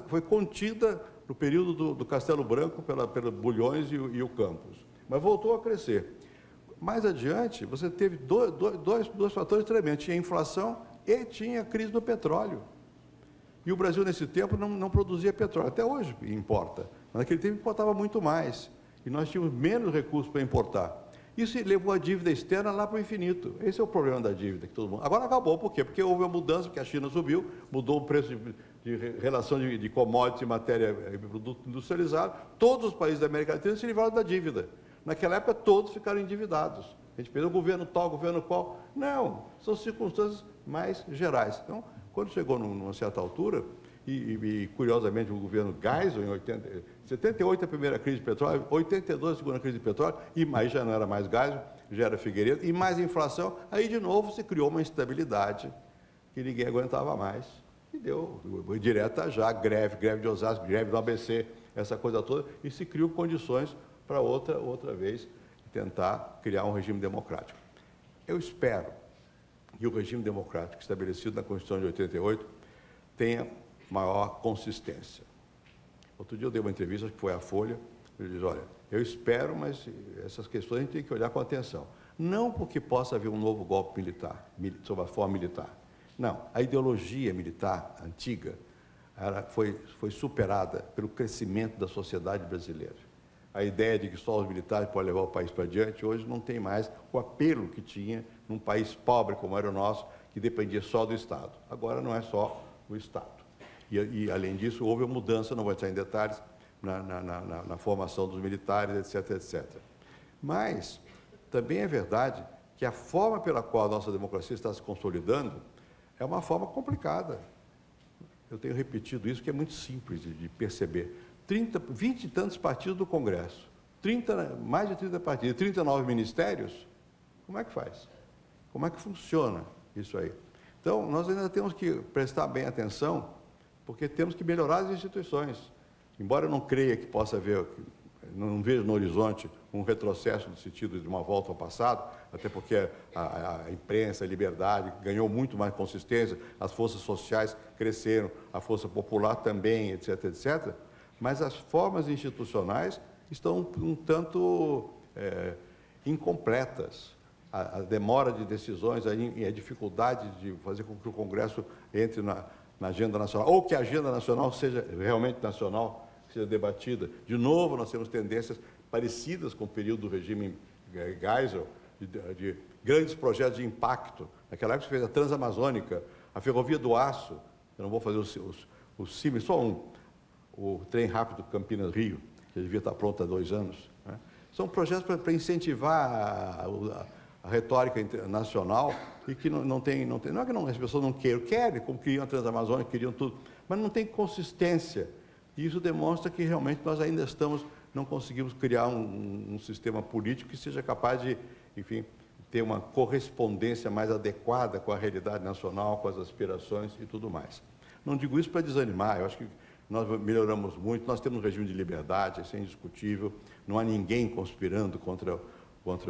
foi contida no período do Castelo Branco pela Bulhões e o Campos, mas voltou a crescer. Mais adiante, você teve dois fatores tremendos, tinha a inflação e tinha a crise do petróleo. E o Brasil, nesse tempo, não produzia petróleo, até hoje importa, mas naquele tempo importava muito mais, e nós tínhamos menos recursos para importar. Isso levou a dívida externa lá para o infinito. Esse é o problema da dívida que todo mundo... Agora acabou, por quê? Porque houve uma mudança, porque a China subiu, mudou o preço de relação de commodities e matéria e produto industrializado. Todos os países da América Latina se livraram da dívida. Naquela época, todos ficaram endividados. A gente pensou, governo tal, governo qual. Não, são circunstâncias mais gerais. Então, quando chegou numa certa altura, curiosamente, o governo Geisel, em 78 a primeira crise de petróleo, 82 a segunda crise de petróleo, e aí já não era mais Geisel, já era Figueiredo, e mais inflação, aí de novo se criou uma instabilidade que ninguém aguentava mais, e deu direta já, greve de Osasco, greve do ABC, essa coisa toda, e se criou condições para outra vez tentar criar um regime democrático. Eu espero que o regime democrático estabelecido na Constituição de 88 tenha maior consistência. Outro dia eu dei uma entrevista, acho que foi à Folha, ele diz, olha, eu espero, mas essas questões a gente tem que olhar com atenção. Não porque possa haver um novo golpe militar, sob a forma militar. Não, a ideologia militar antiga foi superada pelo crescimento da sociedade brasileira. A ideia de que só os militares podem levar o país para adiante, hoje não tem mais o apelo que tinha num país pobre como era o nosso, que dependia só do Estado. Agora não é só o Estado. E além disso, houve uma mudança, não vou entrar em detalhes, na formação dos militares, etc., etc. Mas também é verdade que a forma pela qual a nossa democracia está se consolidando é uma forma complicada. Eu tenho repetido isso, que é muito simples de perceber. 20 e tantos partidos do Congresso, mais de 30 partidos, 39 ministérios, como é que faz? Como é que funciona isso aí? Então, nós ainda temos que prestar bem atenção, porque temos que melhorar as instituições. Embora eu não creia que possa haver, não vejo no horizonte um retrocesso no sentido de uma volta ao passado, até porque a imprensa, a liberdade ganhou muito mais consistência, as forças sociais cresceram, a força popular também, etc., etc., mas as formas institucionais estão um tanto incompletas. A demora de decisões, a dificuldade de fazer com que o Congresso entre na agenda nacional, ou que a agenda nacional seja realmente nacional, seja debatida. De novo, nós temos tendências parecidas com o período do regime Geisel, de grandes projetos de impacto. Naquela época se fez a Transamazônica, a Ferrovia do Aço, eu não vou fazer os símiles, só o trem rápido Campinas-Rio, que devia estar pronto há 2 anos. Né? São projetos para incentivar a retórica nacional e que não é que as pessoas não querem, como queriam a Transamazônica, queriam tudo, mas não tem consistência. E isso demonstra que realmente nós ainda não conseguimos criar um sistema político que seja capaz de, enfim, ter uma correspondência mais adequada com a realidade nacional, com as aspirações e tudo mais. Não digo isso para desanimar, eu acho que nós melhoramos muito, nós temos um regime de liberdade, isso é indiscutível, não há ninguém conspirando contra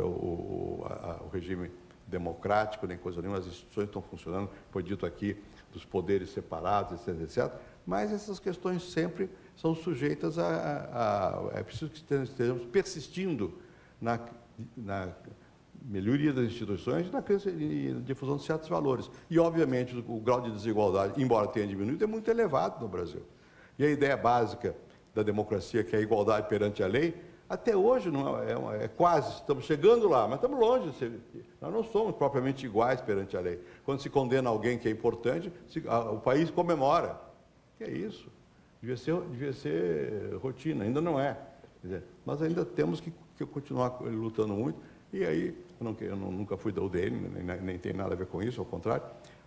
o regime democrático, nem coisa nenhuma, as instituições estão funcionando, foi dito aqui, dos poderes separados, etc., etc., mas essas questões sempre são sujeitas é preciso que estejamos persistindo na melhoria das instituições e na difusão de certos valores. E, obviamente, o grau de desigualdade, embora tenha diminuído, é muito elevado no Brasil. E a ideia básica da democracia, que é a igualdade perante a lei, até hoje não é quase, estamos chegando lá, mas estamos longe. Nós não somos propriamente iguais perante a lei. Quando se condena alguém que é importante, o país comemora. Que é isso? Devia ser rotina, ainda não é. Quer dizer, nós ainda temos que continuar lutando muito. E aí, eu nunca fui da UDN, nem tem nada a ver com isso, ao contrário,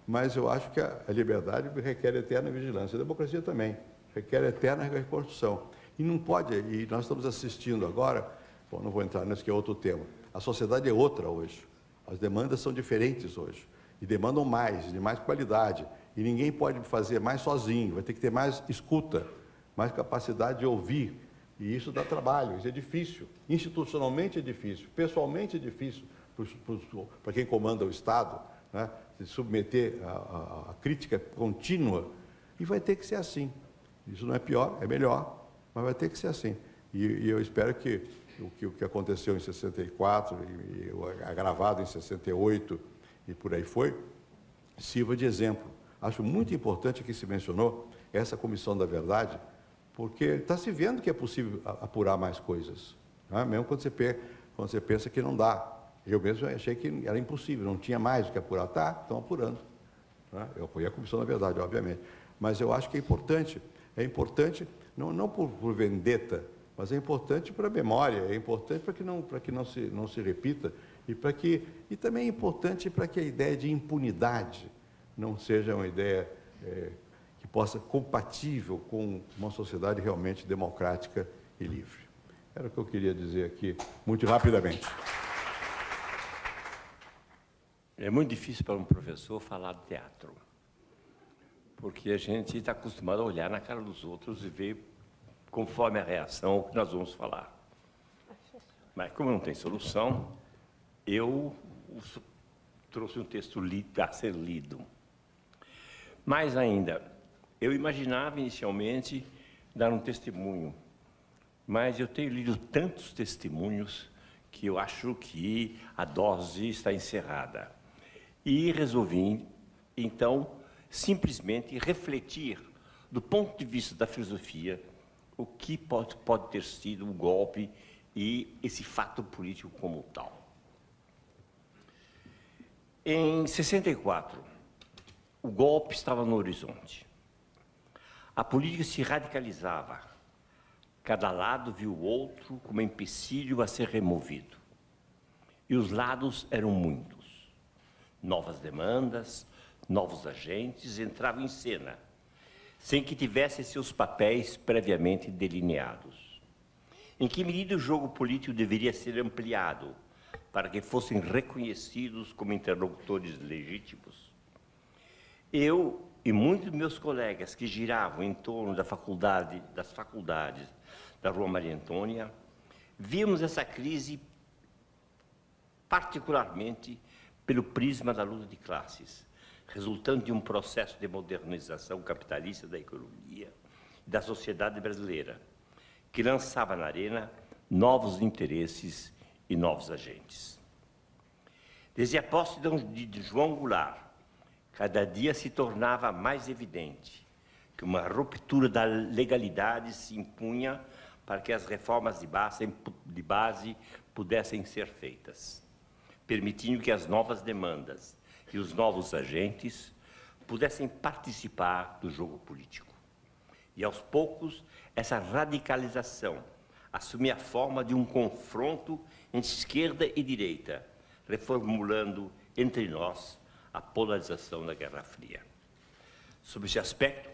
mas eu acho que a liberdade requer eterna vigilância. A democracia também requer eterna reconstrução. E não pode, e nós estamos assistindo agora, bom, não vou entrar nesse que é outro tema, a sociedade é outra hoje, as demandas são diferentes hoje, e demandam mais, de mais qualidade, e ninguém pode fazer mais sozinho, vai ter que ter mais escuta, mais capacidade de ouvir, e isso dá trabalho, isso é difícil, institucionalmente é difícil, pessoalmente é difícil para quem comanda o Estado, né, se submeter a crítica contínua, e vai ter que ser assim. Isso não é pior, é melhor, mas vai ter que ser assim. E eu espero que o que aconteceu em 64, agravado em 68 e por aí foi, sirva de exemplo. Acho muito importante que se mencionou essa Comissão da Verdade, porque está se vendo que é possível apurar mais coisas, né? Mesmo quando você pensa que não dá. Eu mesmo achei que era impossível, não tinha mais o que apurar. Tá, estão apurando. Né? Eu apoiei a Comissão da Verdade, obviamente. Mas eu acho que é importante não por vendetta, mas é importante para a memória, é importante para que não se repita, e também é importante para que a ideia de impunidade não seja uma ideia que possa compatível com uma sociedade realmente democrática e livre. Era o que eu queria dizer aqui, muito rapidamente. É muito difícil para um professor falar de teatro, porque a gente está acostumado a olhar na cara dos outros e ver, conforme a reação, o que nós vamos falar. Mas, como não tem solução, eu trouxe um texto a ser lido. Mais ainda, eu imaginava inicialmente dar um testemunho, mas eu tenho lido tantos testemunhos que eu acho que a dose está encerrada. E resolvi, então, simplesmente refletir, do ponto de vista da filosofia, o que pode ter sido o golpe e esse fato político como tal. Em 64, o golpe estava no horizonte. A política se radicalizava. Cada lado viu o outro como empecilho a ser removido. E os lados eram muitos. Novas demandas, novos agentes entravam em cena, sem que tivessem seus papéis previamente delineados. Em que medida o jogo político deveria ser ampliado para que fossem reconhecidos como interlocutores legítimos? Eu e muitos de meus colegas que giravam em torno das faculdades da Rua Maria Antônia, vimos essa crise particularmente pelo prisma da luta de classes, resultante de um processo de modernização capitalista da economia e da sociedade brasileira, que lançava na arena novos interesses e novos agentes. Desde a posse de João Goulart, cada dia se tornava mais evidente que uma ruptura da legalidade se impunha para que as reformas de base pudessem ser feitas, permitindo que as novas demandas e os novos agentes pudessem participar do jogo político. E, aos poucos, essa radicalização assumia a forma de um confronto entre esquerda e direita, reformulando entre nós a polarização da Guerra Fria. Sob esse aspecto,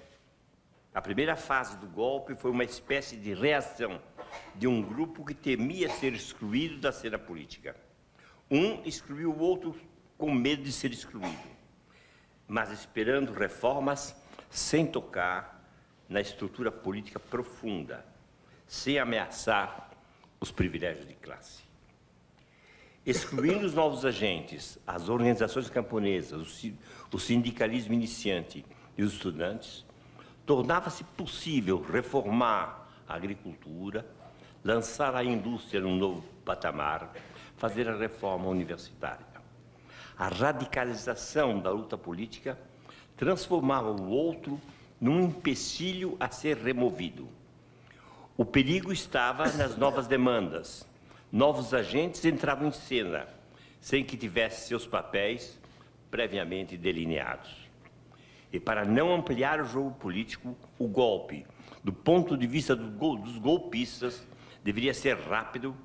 a primeira fase do golpe foi uma espécie de reação de um grupo que temia ser excluído da cena política. Um excluiu o outro com medo de ser excluído, mas esperando reformas sem tocar na estrutura política profunda, sem ameaçar os privilégios de classe. Excluindo os novos agentes, as organizações camponesas, o sindicalismo iniciante e os estudantes, tornava-se possível reformar a agricultura, lançar a indústria num novo patamar, fazer a reforma universitária. A radicalização da luta política transformava o outro num empecilho a ser removido. O perigo estava nas novas demandas. Novos agentes entravam em cena, sem que tivessem seus papéis previamente delineados. E para não ampliar o jogo político, o golpe, do ponto de vista dos golpistas, deveria ser rápido,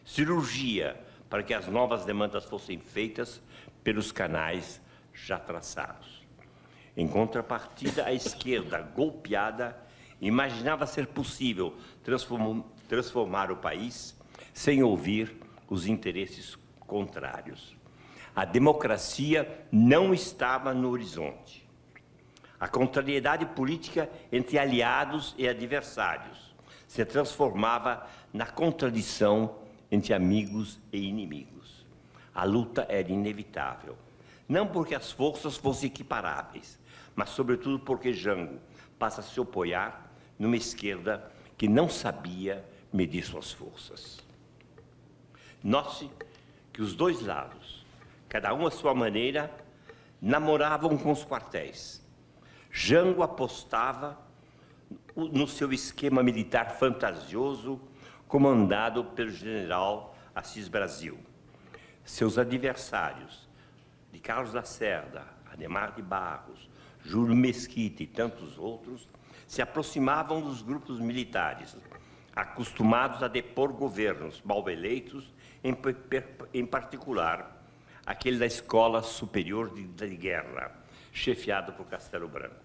cirurgia para que as novas demandas fossem feitas pelos canais já traçados. Em contrapartida, a esquerda, golpeada, imaginava ser possível transformar o país sem ouvir os interesses contrários. A democracia não estava no horizonte. A contrariedade política entre aliados e adversários se transformava na contradição entre amigos e inimigos. A luta era inevitável, não porque as forças fossem equiparáveis, mas sobretudo porque Jango passa a se apoiar numa esquerda que não sabia medir suas forças. Note que os dois lados, cada um à sua maneira, namoravam com os quartéis. Jango apostava no seu esquema militar fantasioso, comandado pelo general Assis Brasil. Seus adversários, de Carlos Lacerda, Adhemar de Barros, Júlio Mesquita e tantos outros, se aproximavam dos grupos militares, acostumados a depor governos mal eleitos, em particular aquele da Escola Superior de Guerra, chefiado por Castelo Branco.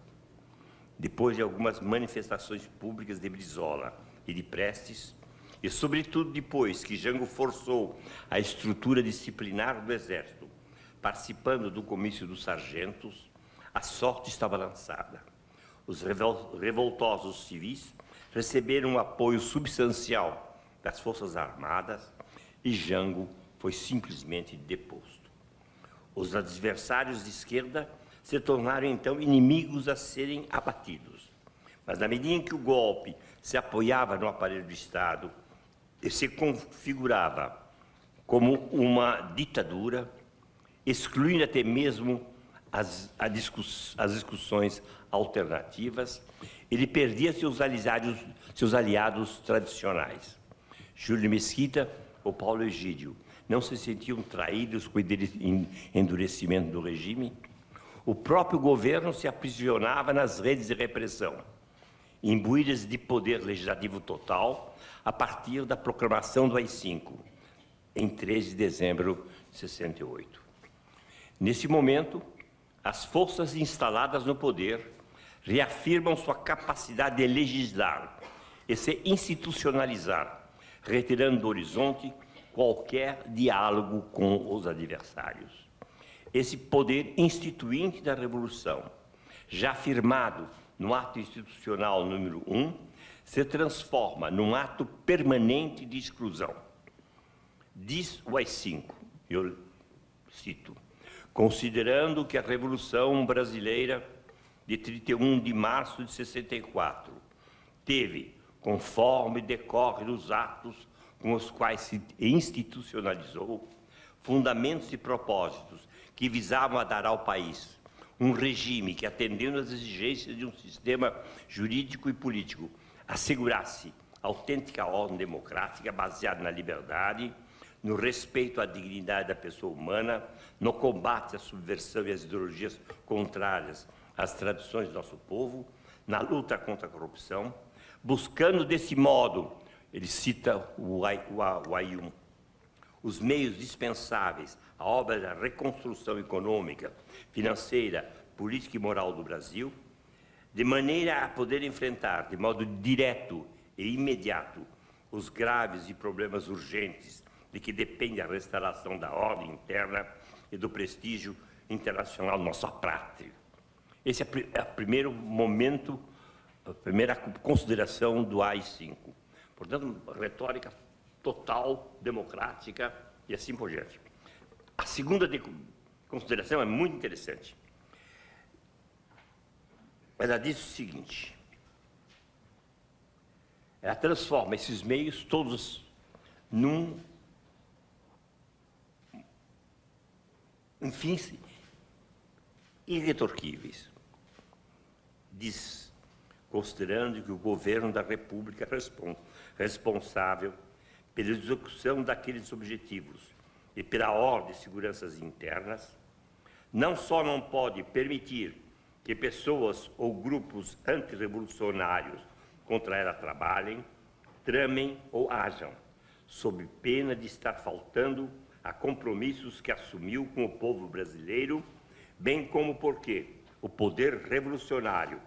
Depois de algumas manifestações públicas de Brizola e de Prestes, e sobretudo depois que Jango forçou a estrutura disciplinar do Exército, participando do comício dos sargentos, a sorte estava lançada. Os revoltosos civis receberam um apoio substancial das Forças Armadas e Jango foi simplesmente deposto. Os adversários de esquerda se tornaram, então, inimigos a serem abatidos. Mas, na medida em que o golpe se apoiava no aparelho do Estado e se configurava como uma ditadura, excluindo até mesmo as discussões alternativas, ele perdia seus aliados tradicionais. Júlio Mesquita ou Paulo Egídio não se sentiam traídos com o endurecimento do regime. O próprio governo se aprisionava nas redes de repressão. imbuídas de poder legislativo total a partir da proclamação do AI-5, em 13 de dezembro de 68. Nesse momento, as forças instaladas no poder reafirmam sua capacidade de legislar e se institucionalizar, retirando do horizonte qualquer diálogo com os adversários. Esse poder instituinte da Revolução, já firmado no ato institucional número 1, se transforma num ato permanente de exclusão. Diz o AI-5, eu cito, considerando que a Revolução Brasileira de 31 de março de 64 teve, conforme decorre dos atos com os quais se institucionalizou, fundamentos e propósitos que visavam a dar ao país um regime que, atendendo às exigências de um sistema jurídico e político, assegurasse autêntica ordem democrática baseada na liberdade, no respeito à dignidade da pessoa humana, no combate à subversão e às ideologias contrárias às tradições do nosso povo, na luta contra a corrupção, buscando desse modo, ele cita o AI-1, os meios dispensáveis à obra da reconstrução econômica, financeira, política e moral do Brasil, de maneira a poder enfrentar de modo direto e imediato os graves e problemas urgentes de que depende a restauração da ordem interna e do prestígio internacional da nossa pátria. Esse é o primeiro momento, a primeira consideração do AI-5. Portanto, retórica total, democrática e assim por diante. A segunda consideração é muito interessante. Ela diz o seguinte: ela transforma esses meios todos num fins irretorquíveis. Diz, considerando que o governo da República é responsável pela execução daqueles objetivos e pela ordem de seguranças internas, não só não pode permitir que pessoas ou grupos antirrevolucionários contra ela trabalhem, tramem ou ajam, sob pena de estar faltando a compromissos que assumiu com o povo brasileiro, bem como porque o poder revolucionário,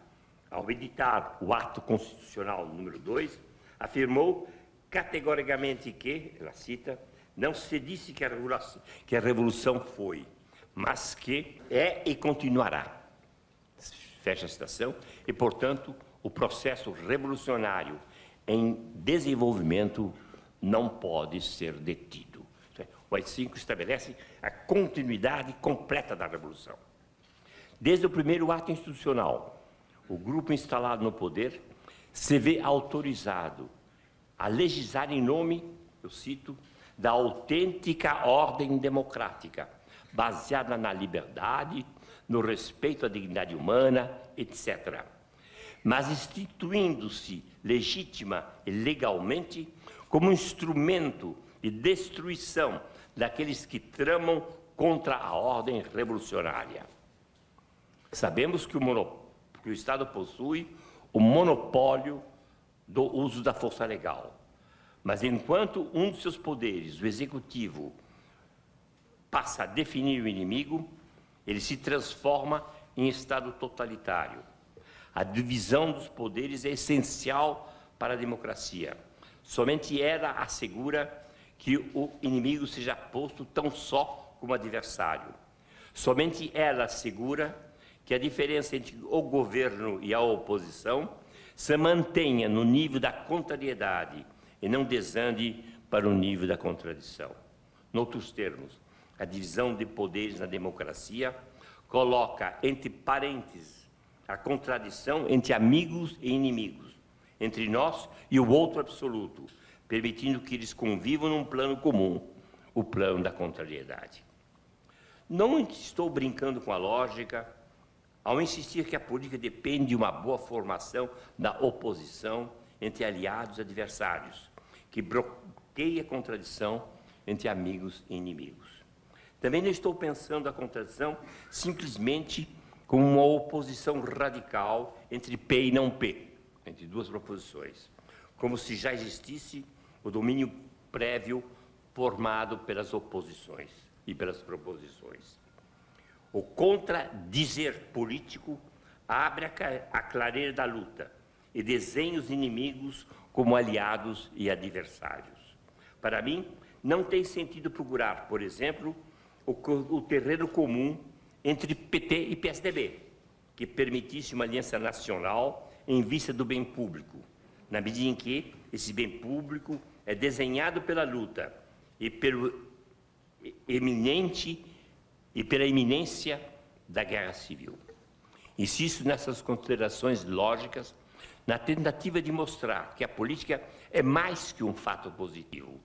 ao editar o ato constitucional número 2, afirmou categoricamente que, ela cita, não se disse que a revolução foi, mas que é e continuará. Fecha a citação. E, portanto, o processo revolucionário em desenvolvimento não pode ser detido. O AI-5 estabelece a continuidade completa da Revolução. Desde o primeiro ato institucional, o grupo instalado no poder se vê autorizado a legislar em nome, eu cito, da autêntica ordem democrática, baseada na liberdade, no respeito à dignidade humana, etc. Mas instituindo-se legítima e legalmente como instrumento de destruição daqueles que tramam contra a ordem revolucionária. Sabemos que o Estado possui o monopólio do uso da força legal, mas enquanto um dos seus poderes, o executivo, passa a definir o inimigo, ele se transforma em Estado totalitário. A divisão dos poderes é essencial para a democracia. Somente ela assegura que o inimigo seja posto tão só como adversário. Somente ela assegura que a diferença entre o governo e a oposição se mantenha no nível da contrariedade e não desande para o nível da contradição. Noutros termos, a divisão de poderes na democracia coloca entre parênteses a contradição entre amigos e inimigos, entre nós e o outro absoluto, permitindo que eles convivam num plano comum, o plano da contrariedade. Não estou brincando com a lógica ao insistir que a política depende de uma boa formação da oposição entre aliados e adversários, que bloqueia a contradição entre amigos e inimigos. Também não estou pensando a contradição simplesmente como uma oposição radical entre P e não P, entre duas proposições, como se já existisse o domínio prévio formado pelas oposições e pelas proposições. O contradizer político abre a clareira da luta e desenha os inimigos como aliados e adversários. Para mim, não tem sentido procurar, por exemplo, o terreno comum entre PT e PSDB, que permitisse uma aliança nacional em vista do bem público, na medida em que esse bem público é desenhado pela luta e pela iminência da guerra civil. Insisto nessas considerações lógicas, na tentativa de mostrar que a política é mais que um fato positivo,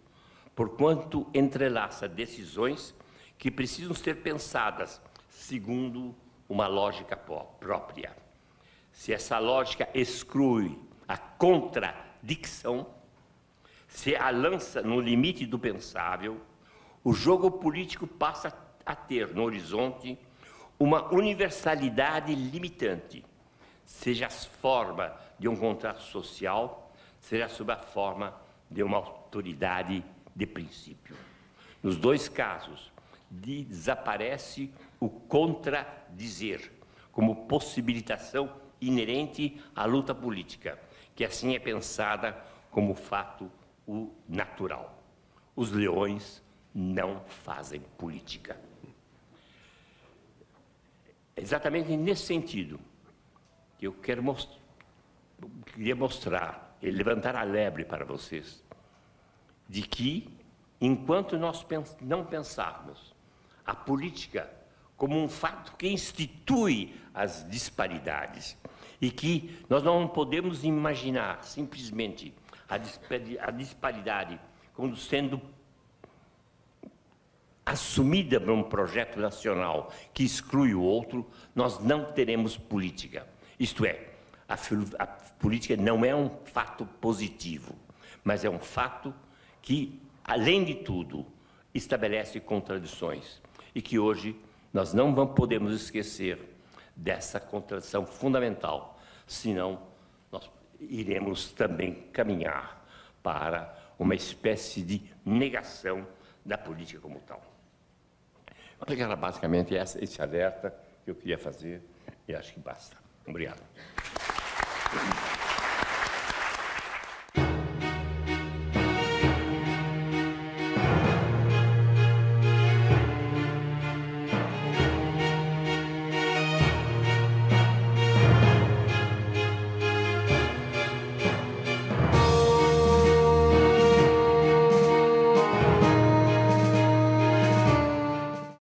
porquanto entrelaça decisões que precisam ser pensadas segundo uma lógica própria. Se essa lógica exclui a contradição, se a lança no limite do pensável, o jogo político passa a ter no horizonte uma universalidade limitante, seja a forma de um contrato social, seja sob a forma de uma autoridade de princípio. Nos dois casos, desaparece o contradizer como possibilitação inerente à luta política, que assim é pensada como fato natural. Os leões não fazem política. É exatamente nesse sentido que eu queria mostrar e levantar a lebre para vocês, de que, enquanto nós não pensarmos a política como um fato que institui as disparidades e que nós não podemos imaginar simplesmente a disparidade como sendo assumida por um projeto nacional que exclui o outro, nós não teremos política. Isto é, a política não é um fato positivo, mas é um fato que, além de tudo, estabelece contradições e que hoje nós não podemos esquecer dessa contradição fundamental, senão nós iremos também caminhar para uma espécie de negação da política como tal. Acho que era basicamente esse alerta que eu queria fazer e acho que basta. Obrigado.